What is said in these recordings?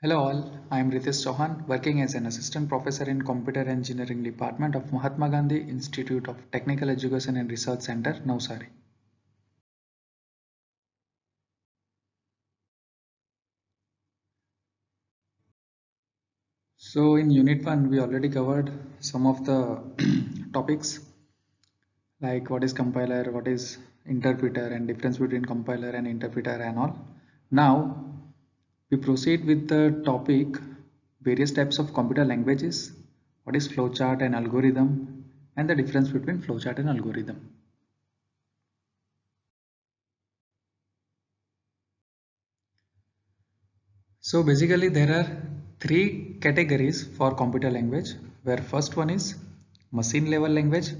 Hello all, I am Ritesh Chauhan, working as an assistant professor in Computer Engineering Department of Mahatma Gandhi Institute of Technical Education and Research Center, Navsari. So in Unit 1, we already covered some of the topics like what is compiler, what is interpreter and difference between compiler and interpreter and all. Now we proceed with the topic various types of computer languages, what is flowchart and algorithm, and the difference between flowchart and algorithm. So basically there are three categories for computer language, where first one is machine level language.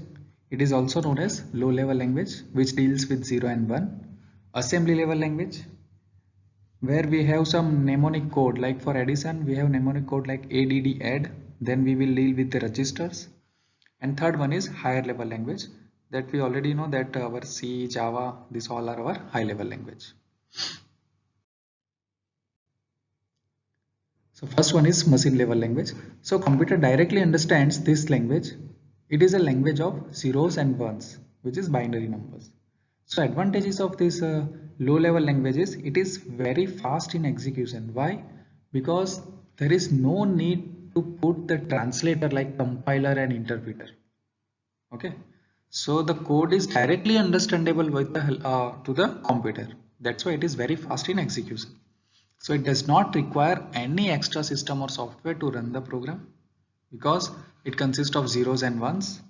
It is also known as low level language, which deals with 0 and 1. Assembly level language, where we have some mnemonic code, like for addition we have mnemonic code like add, then we will deal with the registers. And third one is higher level language, that we already know that our C, Java, these all are our high level language. So first one is machine level language. So computer directly understands this language. It is a language of zeros and ones, which is binary numbers. So advantages of this low level languages, it is very fast in execution. Why? Because there is no need to put the translator like compiler and interpreter. Okay. So the code is directly understandable with the to the computer. That's why it is very fast in execution. So it does not require any extra system or software to run the program because it consists of zeros and ones.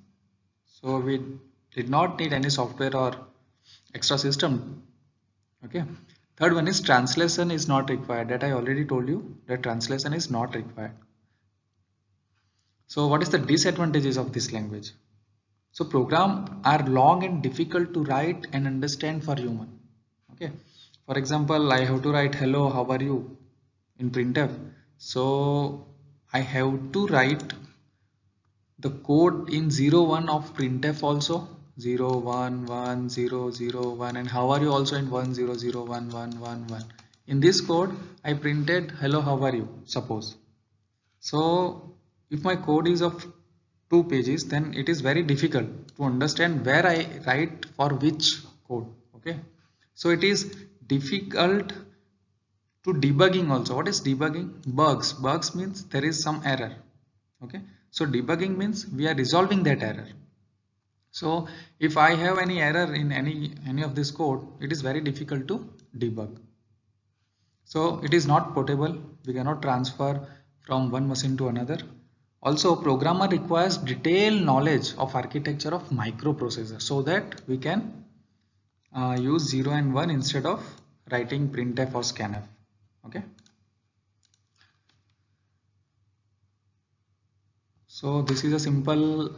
So we did not need any software or extra system. Okay. Third one is translation is not required. That I already told you that translation is not required. So what is the disadvantages of this language? So programs are long and difficult to write and understand for human. Okay. For example, I have to write hello, how are you in printf. So I have to write the code in 01 of printf also 0 1 1 0 0 1, and how are you also in 1 0 0 1 1 1 1. In this code I printed hello, how are you, suppose. So if my code is of 2 pages, then it is very difficult to understand where I write for which code. Okay. So it is difficult to debugging also. What is debugging? Bugs means there is some error. Okay. So debugging means we are resolving that error. So if I have any error in any of this code, it is very difficult to debug. So it is not portable. We cannot transfer from one machine to another. Also, programmer requires detailed knowledge of architecture of microprocessor so that we can use 0 and 1 instead of writing printf or scanf. Okay. So this is a simple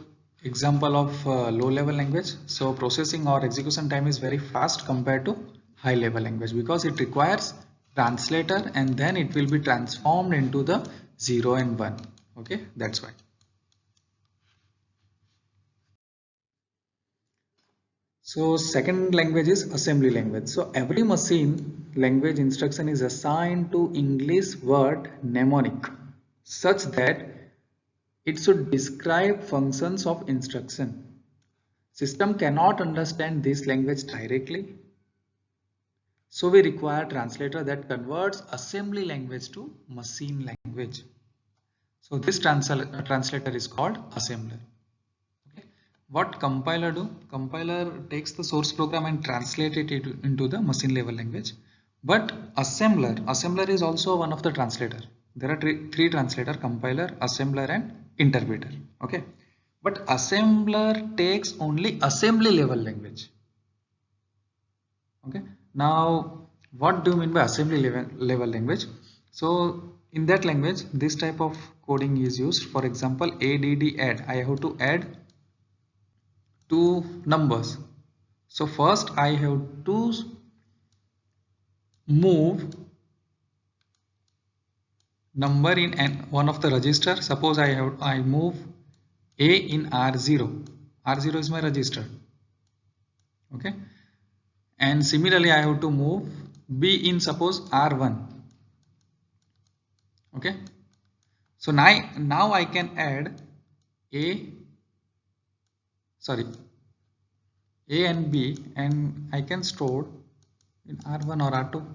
example of low level language. So processing or execution time is very fast compared to high level language because it requires translator and then it will be transformed into the 0 and 1. Okay, that's why. So second language is assembly language. So every machine language instruction is assigned to English word mnemonic such that it should describe functions of instruction. System cannot understand this language directly. So we require translator that converts assembly language to machine language. So this translator is called assembler. Okay. What compiler do? Compiler takes the source program and translate it into the machine level language. But assembler is also one of the translator. There are three translator: compiler, assembler, and interpreter. Okay. But assembler takes only assembly level language. Okay. Now, what do you mean by assembly level language? So in that language, this type of coding is used. For example, add. I have to add two numbers. So first I have to move number in one of the register. Suppose I move A in R0. R0 is my register. Okay. And similarly I have to move B in suppose R1. Okay, so now I can add A and B, and I can store in R1 or R2.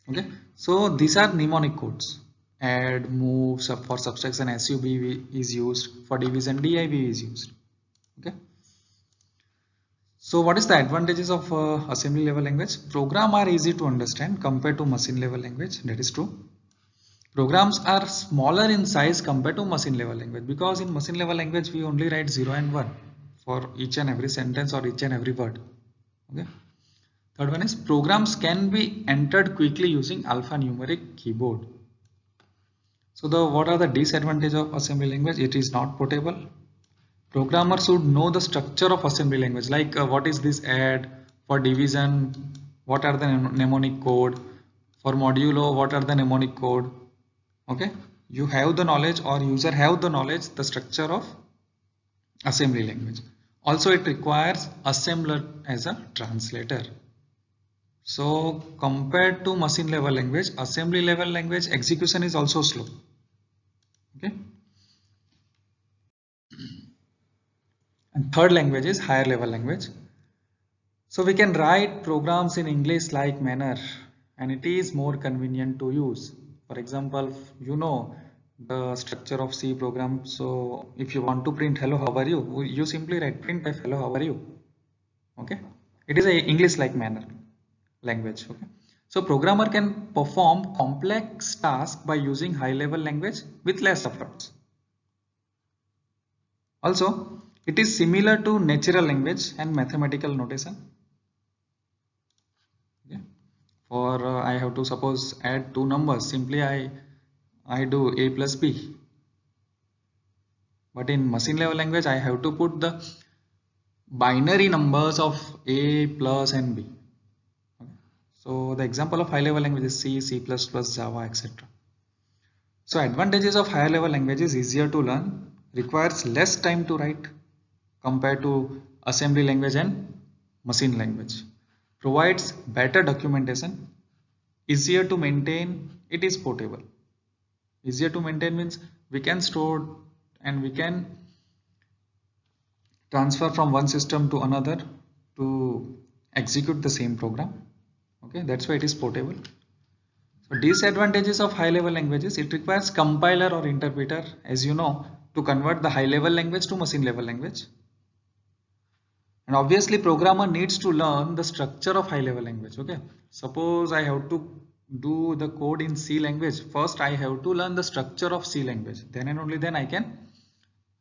Okay, so these are mnemonic codes. Add, move, for subtraction SUB is used, for division DIV is used. Okay, so what is the advantages of assembly level language? Program are easy to understand compared to machine level language. That is true. Programs are smaller in size compared to machine level language, because in machine level language we only write 0 and 1 for each and every sentence or each and every word. Okay. Third one is programs can be entered quickly using alphanumeric keyboard. So what are the disadvantages of assembly language? It is not portable. Programmer should know the structure of assembly language, like what is this add, for division what are the mnemonic code, for modulo what are the mnemonic code. Okay, you have the knowledge, or user have the knowledge, the structure of assembly language. Also it requires assembler as a translator. So compared to machine level language, assembly level language execution is also slow. Okay, and third language is higher level language. So we can write programs in English like manner, and it is more convenient to use. For example, you know the structure of C program. So if you want to print hello how are you, you simply write printf hello how are you. Okay, it is a English like manner language. Okay, so programmer can perform complex tasks by using high level language with less efforts. Also, it is similar to natural language and mathematical notation. Okay. For I have to suppose add two numbers, simply I do a plus b. But in machine level language I have to put the binary numbers of a plus and b. Okay. So the example of high level language is C, C++, Java, etc. So advantages of higher level language is easier to learn, requires less time to write compared to assembly language and machine language, provides better documentation, easier to maintain, it is portable. Easier to maintain means we can store and we can transfer from one system to another to execute the same program. Okay, that's why it is portable. So disadvantages of high level languages, it requires compiler or interpreter, as you know, to convert the high level language to machine level language. And obviously programmer needs to learn the structure of high level language. Okay, suppose I have to do the code in C language. First I have to learn the structure of C language, then and only then I can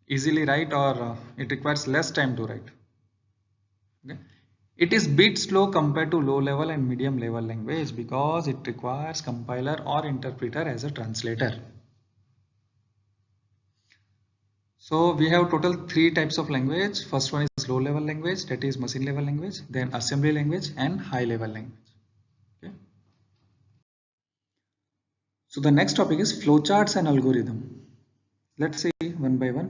easily write, or it requires less time to write. Okay, it is bit slow compared to low level and medium level language because it requires compiler or interpreter as a translator. So we have total three types of language. First one is low level language, that is machine level language, then assembly language and high level language. Okay. So the next topic is flowcharts and algorithm. Let's see one by one.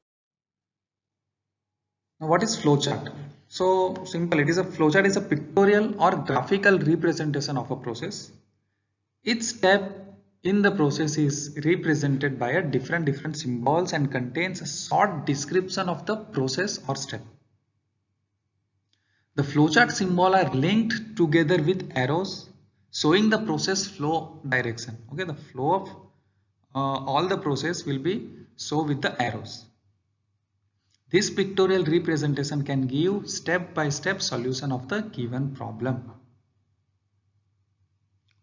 Now what is flowchart? So simple, it is a flowchart is a pictorial or graphical representation of a process. Each step in the process is represented by a different symbols and contains a short description of the process or step. The flowchart symbol are linked together with arrows showing the process flow direction. Okay, the flow of all the process will be shown with the arrows. This pictorial representation can give step-by-step solution of the given problem.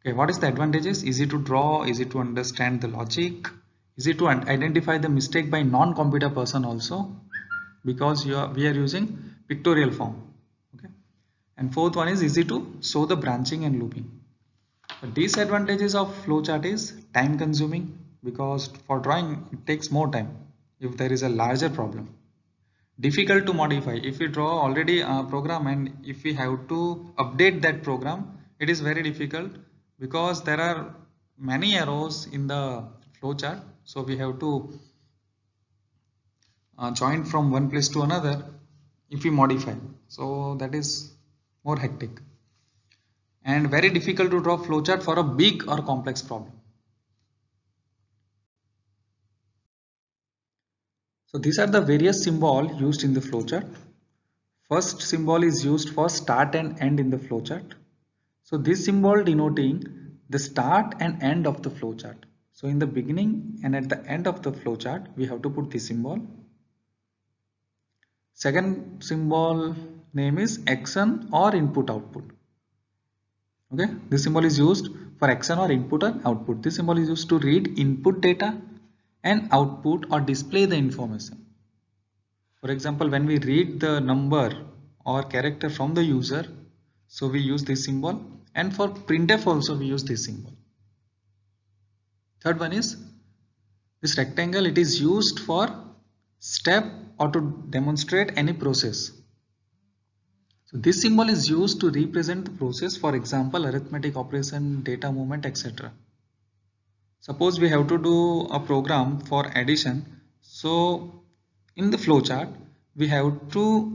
Okay, what is the advantages? Easy to draw, easy to understand the logic, easy to identify the mistake by non-computer person also, because we are using pictorial form. Okay, and fourth one is easy to show the branching and looping. The disadvantages of flowchart is time consuming, because for drawing it takes more time if there is a larger problem. Difficult to modify, if we draw already a program and if we have to update that program, it is very difficult because there are many arrows in the flowchart, so we have to join from one place to another if we modify, so that is more hectic and very difficult to draw flowchart for a big or complex problem. So these are the various symbols used in the flowchart. First symbol is used for start and end in the flowchart. So this symbol denoting the start and end of the flowchart. So in the beginning and at the end of the flowchart, we have to put this symbol. Second symbol name is action or input output. Okay, this symbol is used for action or input or output. This symbol is used to read input data and output or display the information. For example, when we read the number or character from the user, so we use this symbol, and for printf also we use this symbol. Third one is this rectangle. It is used for step or to demonstrate any process. So this symbol is used to represent the process, for example, arithmetic operation, data movement, etc. Suppose we have to do a program for addition. So in the flowchart, we have to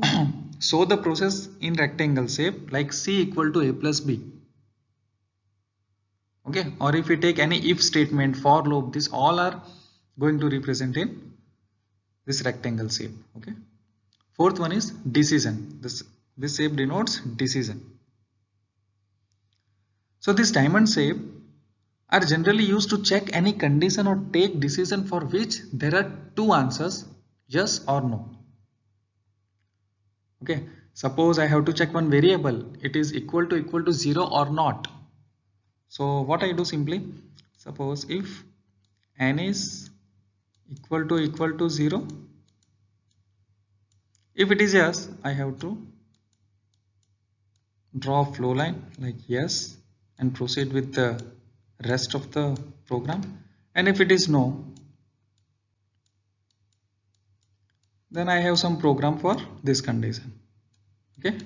show the process in rectangle shape, like C equal to A plus B. Okay, or if we take any if statement, for loop, these all are going to represent in this rectangle shape. Okay. Fourth one is decision. This shape denotes decision. So this diamond shape are generally used to check any condition or take decision for which there are two answers, yes or no. Okay, suppose I have to check one variable, it is equal to 0 or not. So what I do, simply suppose if n is equal to 0, if it is yes, I have to draw a flow line like yes and proceed with the rest of the program, and if it is no, then I have some program for this condition. Okay,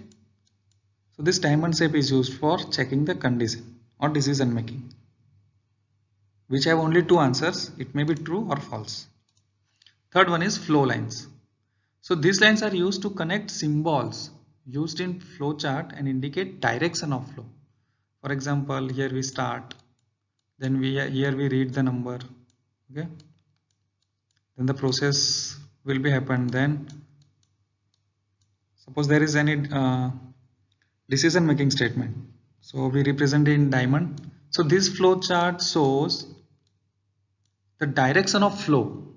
so this diamond shape is used for checking the condition or decision making, which have only two answers, it may be true or false. Third one is flow lines. So these lines are used to connect symbols used in flowchart and indicate direction of flow. For example, here we start, then here we read the number. Okay, then the process will be happen. Then suppose there is any decision making statement, so we represent it in diamond. So this flowchart shows the direction of flow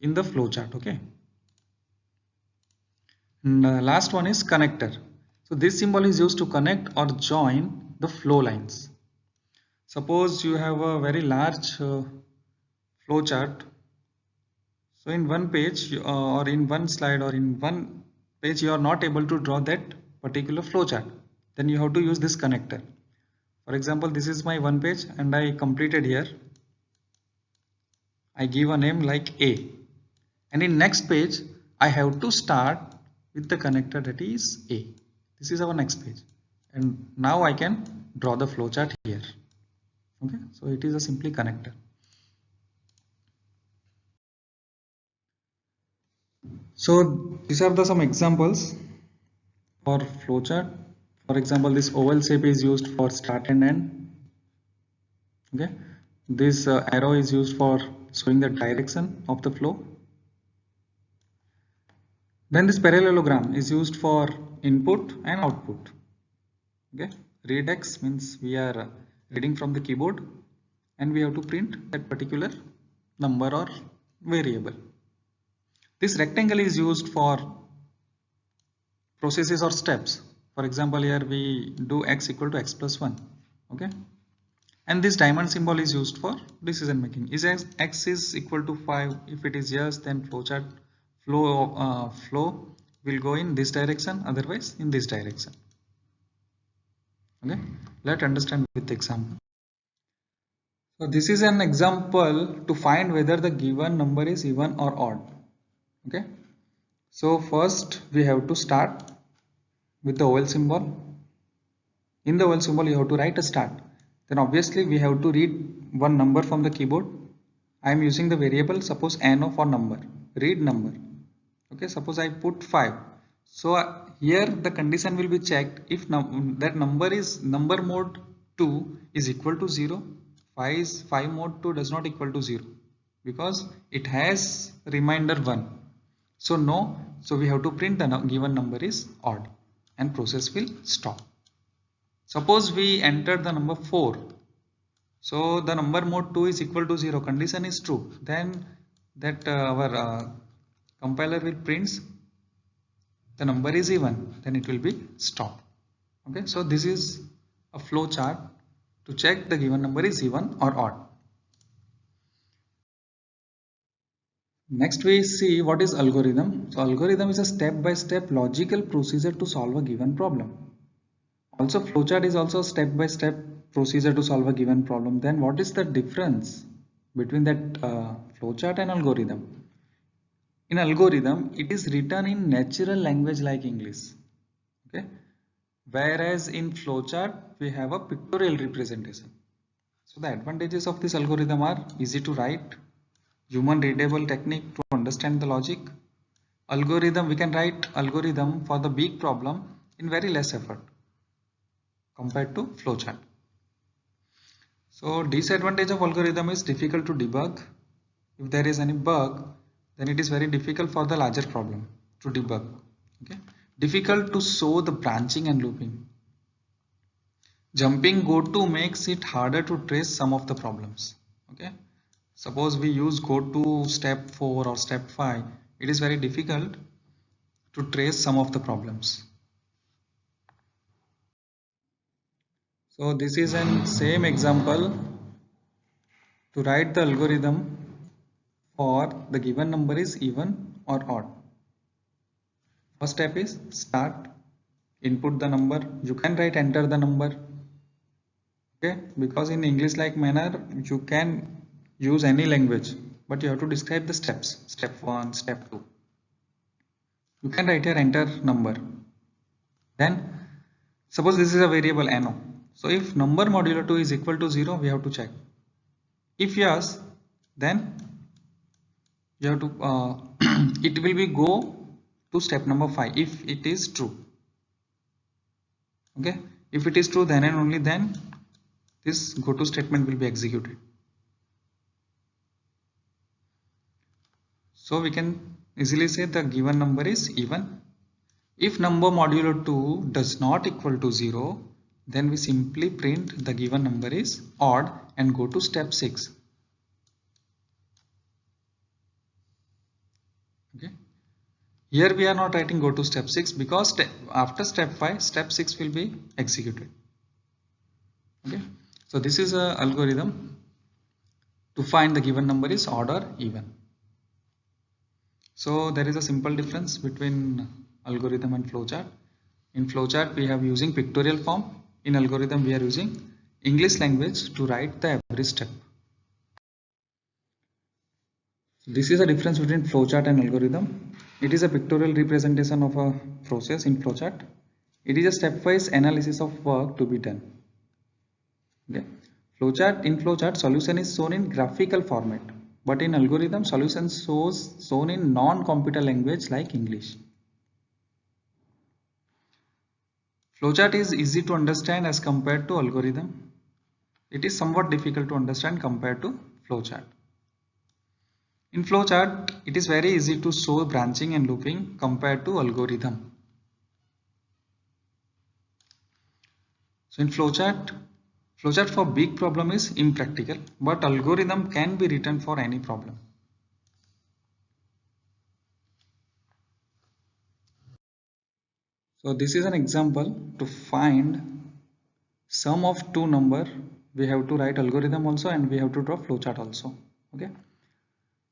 in the flowchart. Okay, and last one is connector. So this symbol is used to connect or join the flow lines. Suppose you have a very large flowchart. So in one page or in one slide or in one page you are not able to draw that particular flowchart. Then you have to use this connector. For example, this is my one page and I completed here. I give a name like A, and in next page I have to start with the connector that is A. This is our next page, and now I can draw the flowchart here. Okay, so it is a simply connector. So these are some examples for flowchart. For example, this oval shape is used for start and end. Okay, this arrow is used for showing the direction of the flow. Then this parallelogram is used for input and output. Okay, read X means we are reading from the keyboard and we have to print that particular number or variable. This rectangle is used for processes or steps. For example, here we do x equal to x plus 1. Okay, and this diamond symbol is used for decision making. Is x is equal to 5? If it is yes, then flowchart flow will go in this direction, otherwise in this direction. Okay, let's understand with the example. So this is an example to find whether the given number is even or odd. Okay, so first we have to start with the oval symbol. In the oval symbol you have to write a start. Then obviously we have to read one number from the keyboard. I am using the variable, suppose no for number, read number. Okay, suppose I put 5. So here the condition will be checked if that number is number mode 2 is equal to 0. 5 mode 2 does not equal to 0 because it has reminder 1. So no, so we have to print the given number is odd and process will stop. Suppose we enter the number 4. So the number mode 2 is equal to 0, condition is true, then that our compiler will print the number is even, then it will be stop. Okay, so this is a flow chart to check the given number is even or odd. Next we see what is algorithm. So algorithm is a step-by-step logical procedure to solve a given problem. Also flowchart is also step-by-step procedure to solve a given problem. Then what is the difference between that flowchart and algorithm? In algorithm, it is written in natural language like English. Okay, whereas in flowchart we have a pictorial representation. So the advantages of this algorithm are easy to write, human readable technique to understand the logic. Algorithm, we can write algorithm for the big problem in very less effort compared to flowchart. So disadvantage of algorithm is difficult to debug. If there is any bug, then it is very difficult for the larger problem to debug. Okay, difficult to show the branching and looping. Jumping goto makes it harder to trace some of the problems. Okay, suppose we use goto step 4 or step 5, it is very difficult to trace some of the problems. So this is an same example to write the algorithm for the given number is even or odd. First step is start, input the number, you can write enter the number. Okay, because in English like manner you can use any language, but you have to describe the steps, step 1, step 2. You can write here enter number. Then suppose this is a variable no. So if number modulo 2 is equal to 0, we have to check. If yes, then you have to it will be go to step number 5 if it is true. Okay, if it is true, then and only then this go to statement will be executed. So we can easily say the given number is even. If number modulo 2 does not equal to 0, then we simply print the given number is odd and go to step 6. Okay, here we are not writing go to step 6 because after step 5, step 6 will be executed. Okay, so this is a algorithm to find the given number is odd or even. So there is a simple difference between algorithm and flowchart. In flowchart we have using pictorial form. In algorithm we are using English language to write the every step. This is a difference between flowchart and algorithm. It is a pictorial representation of a process in flowchart. It is a stepwise analysis of work to be done. Okay. In flowchart solution is shown in graphical format, but in algorithm solution shown in non-computer language like English. Flowchart is easy to understand as compared to algorithm. It is somewhat difficult to understand compared to flowchart. In flowchart, it is very easy to show branching and looping compared to algorithm. So in flowchart for big problem is impractical, but algorithm can be written for any problem. So this is an example to find sum of two number. We have to write algorithm also and we have to draw flowchart also. Okay.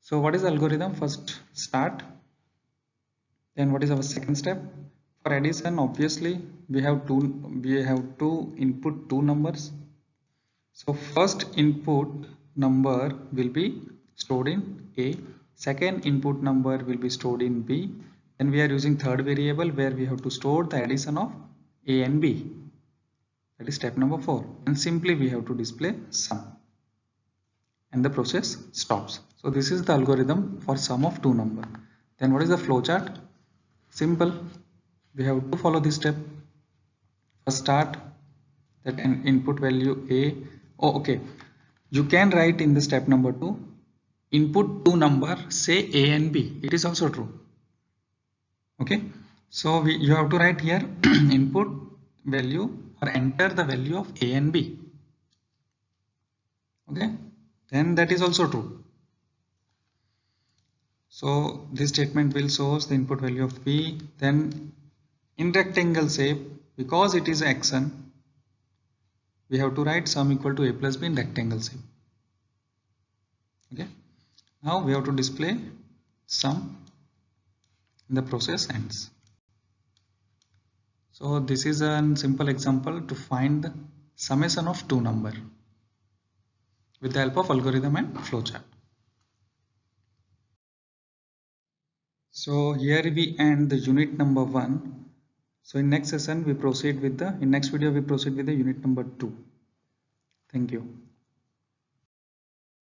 So what is algorithm? First start. Then what is our second step? For addition, obviously we have to input two numbers. So first input number will be stored in A, second input number will be stored in B, then we are using third variable where we have to store the addition of A and B. That is step number 4, and simply we have to display sum and the process stops. So this is the algorithm for sum of two number. Then what is the flowchart? Simple, we have to follow this step. First start, that an input value A. Oh, okay, you can write in the step number 2 input two number, say A and B. It is also true. Okay, so you have to write here input value or enter the value of a and b. Okay, then that is also true. So this statement will source the input value of b, then in rectangle shape, because it is action, we have to write sum equal to a plus b in rectangle shape. Okay, now we have to display sum in the process ends. So this is a simple example to find the summation of two numbers with the help of algorithm and flowchart. So here we end the unit number 1. So in next session we proceed with the next video we proceed with the unit number 2. Thank you.